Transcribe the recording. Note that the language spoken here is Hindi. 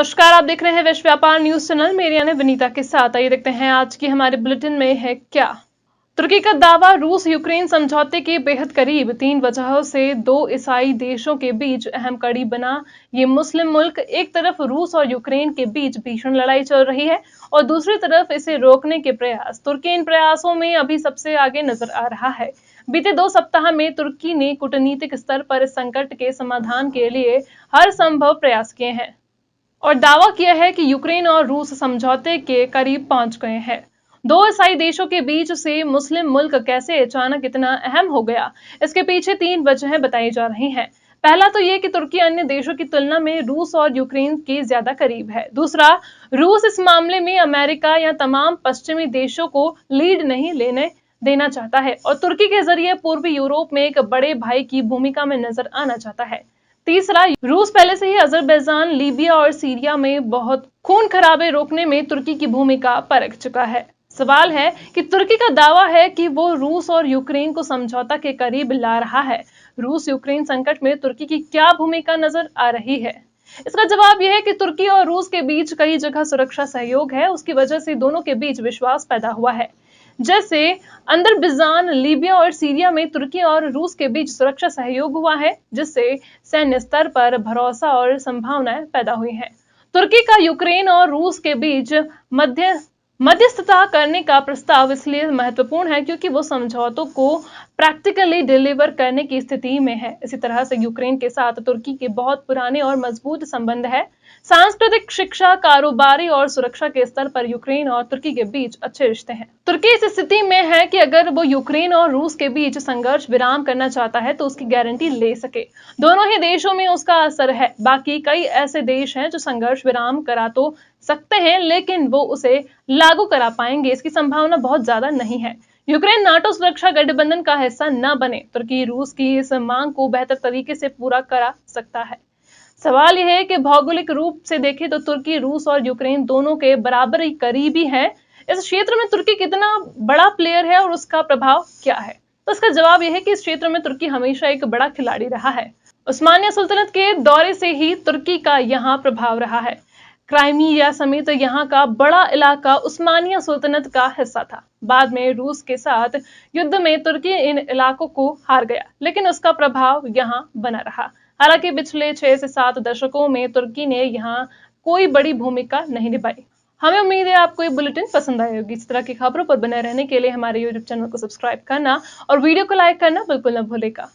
नमस्कार, आप देख रहे हैं विश्व व्यापार न्यूज चैनल। मेरी यानी विनीता के साथ। आइए देखते हैं आज की हमारे बुलेटिन में है क्या। तुर्की का दावा, रूस यूक्रेन समझौते के बेहद करीब। 3 वजहों से 2 ईसाई देशों के बीच अहम कड़ी बना ये मुस्लिम मुल्क। एक तरफ रूस और यूक्रेन के बीच भीषण लड़ाई चल रही है और दूसरी तरफ इसे रोकने के प्रयास। तुर्की इन प्रयासों में अभी सबसे आगे नजर आ रहा है। बीते 2 सप्ताह में तुर्की ने कूटनीतिक स्तर पर इस संकट के समाधान के लिए हर संभव प्रयास किए हैं और दावा किया है कि यूक्रेन और रूस समझौते के करीब पहुंच गए हैं। 2 ईसाई देशों के बीच से मुस्लिम मुल्क कैसे अचानक इतना अहम हो गया, इसके पीछे 3 वजहें बताई जा रही हैं। पहला तो ये कि तुर्की अन्य देशों की तुलना में रूस और यूक्रेन के ज्यादा करीब है। दूसरा, रूस इस मामले में अमेरिका या तमाम पश्चिमी देशों को लीड नहीं लेने देना चाहता है और तुर्की के जरिए पूर्वी यूरोप में एक बड़े भाई की भूमिका में नजर आना चाहता है। तीसरा, रूस पहले से ही अजरबैजान, लीबिया और सीरिया में बहुत खून खराबे रोकने में तुर्की की भूमिका परख चुका है। सवाल है कि तुर्की का दावा है कि वो रूस और यूक्रेन को समझौता के करीब ला रहा है। रूस यूक्रेन संकट में तुर्की की क्या भूमिका नजर आ रही है? इसका जवाब यह है कि तुर्की और रूस के बीच कई जगह सुरक्षा सहयोग है। उसकी वजह से दोनों के बीच विश्वास पैदा हुआ है। जैसे अजरबैजान, लीबिया और सीरिया में तुर्की और रूस के बीच सुरक्षा सहयोग हुआ है, जिससे सैन्य स्तर पर भरोसा और संभावनाएं पैदा हुई हैं। तुर्की का यूक्रेन और रूस के बीच मध्यस्थता करने का प्रस्ताव इसलिए महत्वपूर्ण है क्योंकि वो समझौतों को प्रैक्टिकली डिलीवर करने की स्थिति में है। इसी तरह से यूक्रेन के साथ तुर्की के बहुत पुराने और मजबूत संबंध है। सांस्कृतिक, शिक्षा, कारोबारी और सुरक्षा के स्तर पर यूक्रेन और तुर्की के बीच अच्छे रिश्ते हैं। तुर्की इस स्थिति में है कि अगर वो यूक्रेन और रूस के बीच संघर्ष विराम करना चाहता है तो उसकी गारंटी ले सके। दोनों ही देशों में उसका असर है। बाकी कई ऐसे देश हैं जो संघर्ष विराम करा तो सकते हैं, लेकिन वो उसे लागू करा पाएंगे, इसकी संभावना बहुत ज्यादा नहीं है। यूक्रेन नाटो सुरक्षा गठबंधन का हिस्सा न बने। तुर्की रूस की इस मांग को बेहतर तरीके से पूरा करा सकता है। सवाल यह है कि भौगोलिक रूप से देखें तो तुर्की, रूस और यूक्रेन दोनों के बराबर ही करीबी हैं। इस क्षेत्र में तुर्की कितना बड़ा प्लेयर है और उसका प्रभाव क्या है? तो इसका जवाब यह है कि इस क्षेत्र में तुर्की हमेशा एक बड़ा खिलाड़ी रहा है। उस्मानिया सुल्तनत के दौरे से ही तुर्की का यहाँ प्रभाव रहा है। क्राइमिया समेत यहाँ का बड़ा इलाका उस्मानिया सुल्तनत का हिस्सा था। बाद में रूस के साथ युद्ध में तुर्की इन इलाकों को हार गया, लेकिन उसका प्रभाव यहाँ बना रहा। हालांकि पिछले 6 से 7 दशकों में तुर्की ने यहाँ कोई बड़ी भूमिका नहीं निभाई। हमें उम्मीद है आपको ये बुलेटिन पसंद आई होगी। इस तरह की खबरों पर बने रहने के लिए हमारे YouTube चैनल को सब्सक्राइब करना और वीडियो को लाइक करना बिल्कुल न भूलेगा।